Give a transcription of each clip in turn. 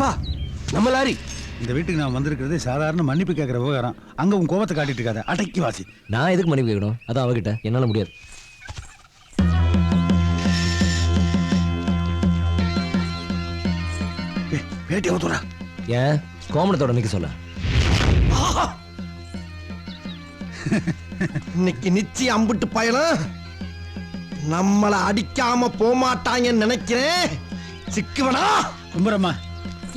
அப்பா நம்ம லாரி. இந்த வீட்டுக்கு நான் வந்திருக்கிறது சாதாரண மன்னிப்பு கேட்கிற விவகாரம். அங்க உன் கோபத்தை காட்டிட்டு இருக்காத, அடக்கி வாசி. நான் எதுக்கு மன்னிப்பு கேட்கணும்? அதான் அவகிட்ட என்னால முடியாது. வேட்டி ஊத்துறா. ஏன் கோமணத்தோட நிக்க சொல்ல? இன்னைக்கு நிச்சயம் அம்பிட்டு பயலும் நம்மள அடிக்காம போமாட்டாங்கன்னு நினைக்கிறேன். சிக்குவனா கும்பரம்மா,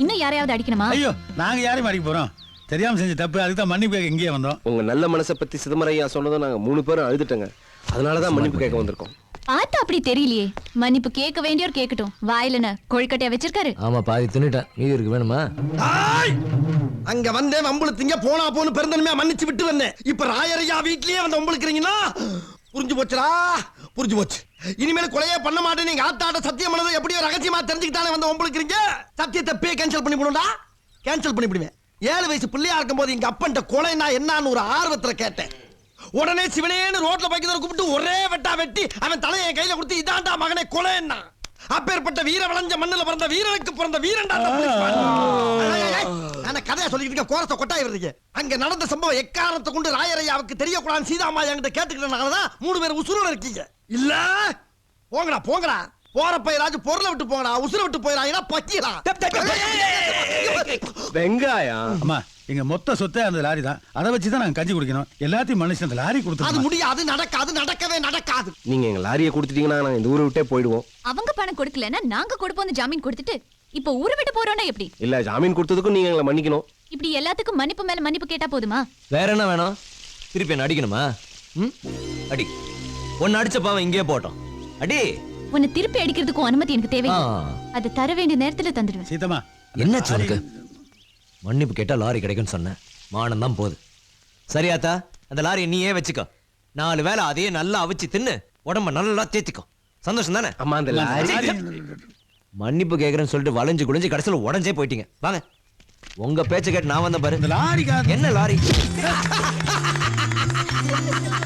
இன்னும் யாரையாவது அடிக்கணுமா? ஐயோ நாங்க யாரையும் அடிக்க போறோம்? தெரியாம செஞ்ச தப்பு, அதுக்கு தான் மன்னிப்பு கேட்க இங்கேயே வந்தோம். உங்க நல்ல மனசை பத்தி சிதம்பரையா சொன்னதும் நாங்க 3 பேரும் அழுதுட்டோங்க. அதனாலதான் மன்னிப்பு கேட்க வந்திருக்கோம். பார்த்தா அப்படி தெரியலையே. மன்னிப்பு கேட்க வேண்டியோர் கேட்கட்டும். வாயிலன கொழுக்கட்டையா வச்சிருக்காரு. ஆமா, பாதி தின்னுட்டேன், மீதி இருக்கு, வேணுமா? அங்க வந்தேன் வம்புழுத்தீங்க, போனா போன்னு பெருந்தன்மையா மன்னிச்சு விட்டு வந்தேன். இப்ப ராயரையா வீட்லயே வந்து வம்புழுக்கிறீங்கன்னா புரிஞ்சு போச்சுடா, புரிஞ்சு போச்சு. இனிமேல் கொலையே பண்ண மாட்டேன். நீங்க ஆத்தாட்ட சத்தியம் பண்ணது எப்படியோ ரகசியமா தெரிஞ்சுக்கிட்டானே வந்து வம்புழுக்கிறீங்க. சத்தியத்தை பே கேன்சல் பண்ணி போடுடா, கேன்சல் பண்ணி விடுவேன். 7 வயசு பிள்ளையா இருக்கும் போது எங்க அப்பன்ட்ட கொலைனா என்னன்னு ஒரு ஆர்வத்துல கேட்டேன். உடனே சிவனேன்னு ரோட்ல பைக்கிறத கூப்பிட்டு ஒரே வெட்டா வெட்டி அவன் தலையை என் கையில கொடுத்து இதாண்டா மகனே கொலைன்னா. அப்பேற்பட்ட வீர விளைஞ்ச மண்ணுல பிறந்த வீரனுக்கு பிறந்த வீரன்டா. கதையா சொல்லிட்டு இருக்க, கோரத்தை கொட்டாய் வருது. அங்க நடந்த சம்பவம் எக்காரணத்தை கொண்டு ராயரையாவுக்கு தெரியக்கூடாது சீதாமா என்கிட்ட கேட்டுக்கிட்டனாலதான் 3 பேர் உசுரோட இருக்கீங்க. இல்ல போங்கடா போங்கடா, போறப்ப ஏதாச்சும் பொருளை விட்டு போங்கடா, உசுர விட்டு போயிடா பக்கிடா. வெங்காயம் அம்மா, எங்க மொத்த சொத்தே அந்த லாரி தான். அதை வச்சுதான் நாங்க கஞ்சி குடிக்கணும். எல்லாத்தையும் மனுஷன் அந்த லாரி கொடுத்து. அது முடியாது, நடக்காது, நடக்கவே நடக்காது. நீங்க எங்க லாரியை கொடுத்துட்டீங்கன்னா நாங்க இந்த ஊரை விட்டே போயிடுவோம். அவங்க பணம் கொடுக்கலன்னா நாங்க கொடுப்போம் ஜாமீன் கொடுத்துட்டு இப்ப ஊரை விட்டு போறோம்னா எப்படி? இல்ல, ஜாமீன் கொடுத்ததுக்கும் நீங்க எங்களை மன்னிக்கணும். இப்படி எல்லாத்துக்கும் மன்னிப்பு மேல மன்னிப்பு கேட்டா போதுமா? வேற என்ன வேணும்? திருப்பி என்ன அடிக்கணுமா? அடி. ஒன்னு அடிச்ச பாவம் இங்கே போட்டோம். அடி. உன்னை திருப்பி அடிக்கிறதுக்கும் அனுமதி எனக்கு தேவை. அது தர வேண்டிய நேரத்துல தந்துடுவேன். சீதம்மா, என்ன சொல்லுங்க? மன்னிப்பு கேட்டா லாரி கிடைக்கும்னு சொன்னேன். மானம் தான் போகுது. சரியாத்தா, அந்த லாரியை நீயே வச்சுக்கோ. 4 வேளை அதையே நல்லா அவிச்சு தின்னு உடம்ப நல்லா தேத்திக்கோ. சந்தோஷம் தானே? அம்மா, அந்த லாரி மன்னிப்பு கேட்கறேன்னு சொல்லிட்டு வளைஞ்சு குளிஞ்சு கடைசியில் உடஞ்சே போயிட்டீங்க. வாங்க, உங்க பேச்ச கேட்டு நான் வந்த பாரு. லாரி என்ன லாரி?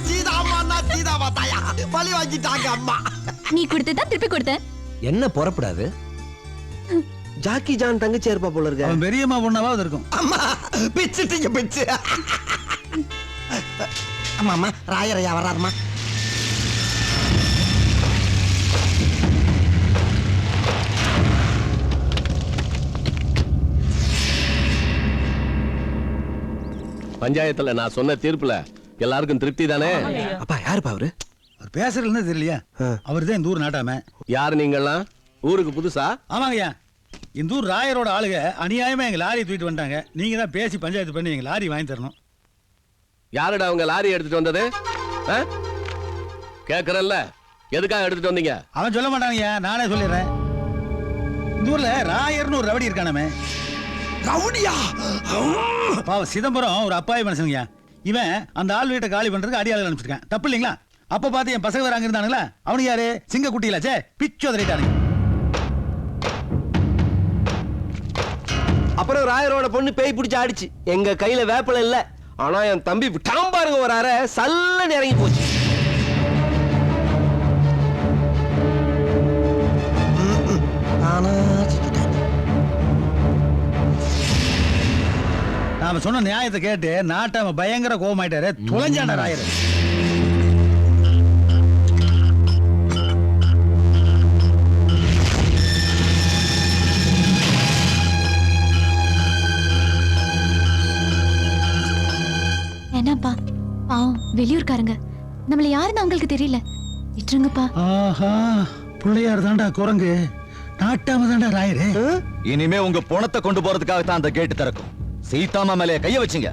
சீதாமா தாயா பழி வாங்கிட்டாங்க அம்மா. நீ கொடுத்துதான் திருப்பி கொடுத்தேன். என்ன புறப்படாது? ஜாக்கி ஜான் தங்கச்சி இருப்பா போல இருக்க. அவன் பெரியம்மா பொண்ணாவது இருக்கும். அம்மா பிச்சுட்டீங்க பிச்சு. அம்மா அம்மா, ராயரையா வராருமா? பஞ்சாயத்துல நான் சொன்ன தீர்ப்புல எல்லாருக்கும் திருப்தி தானே? அப்பா யாருப்பா அவரு? அவர் பேசுறதுல தெரியலையா? அவர்தான் இந்த ஊர் நாட்டாம. யாரு நீங்கெல்லாம்? ஊருக்கு புதுசா? ஆமாங்கய்யா, இந்த ஊர் ராயரோட ஆளுங்க அநியாயமா எங்க லாரி தூக்கிட்டு வந்தாங்க. நீங்க தான் பேசி பஞ்சாயத்து பண்ணி எங்க லாரி வாங்கி தரணும். யாருடா அவங்க லாரி எடுத்துட்டு வந்தது? கேக்குறல்ல, எதுக்காக எடுத்துட்டு வந்தீங்க? அவன் சொல்ல மாட்டாங்கய்யா, நானே சொல்லிடுறேன். இந்த ஊர்ல ராயர்னு ஒரு ரவுடி இருக்கானமே. ரவுடியா? பாவ சிதம்பரம் ஒரு அப்பாவி மனுஷனுங்கய்யா. இவன் அந்த ஆள் வீட்டை காலி பண்றதுக்கு அடியாளர் அனுப்பிச்சிருக்கான். தப்பு இல்லைங்களா? அப்ப பார்த்து என் பசங்க வராங்க இருந்தானுங்களா, அவனுக்கு யாரு? சிங்க குட்டியிலாச்சே, பிச்சு உதறிட்டானுங்க. அப்புறம் ராயரோட பொண்ணு பேய் பிடிச்சு ஆடிச்சு. எங்க கையில வேப்பல இல்ல. ஆனா என் தம்பி டாம்பாருங்க ஒரு அரை சல்ல இறங்கி போச்சு. நாம சொன்ன நியாயத்தை கேட்டு நாட்டாம பயங்கர கோபமாயிட்டாரு. துளைஞ்சாண்ட ராயர். என்னப்பா பாவம் வெளியூர்காரங்க, நம்மள யாருன்னு அவங்களுக்கு தெரியல. விட்டுருங்கப்பா. ஆஹா, பிள்ளையார் தாண்டா குரங்கு, நாட்டாம தாண்டா ராயரு. இனிமே உங்க பணத்தை கொண்டு போறதுக்காக தான் அந்த கேட்டு திறக்கும். சீதாமா மேலே கைய வச்சுங்க,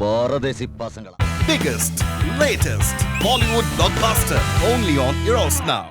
பாரதேசி பசங்களா. Biggest, latest Bollywood blockbuster only on Eros Now.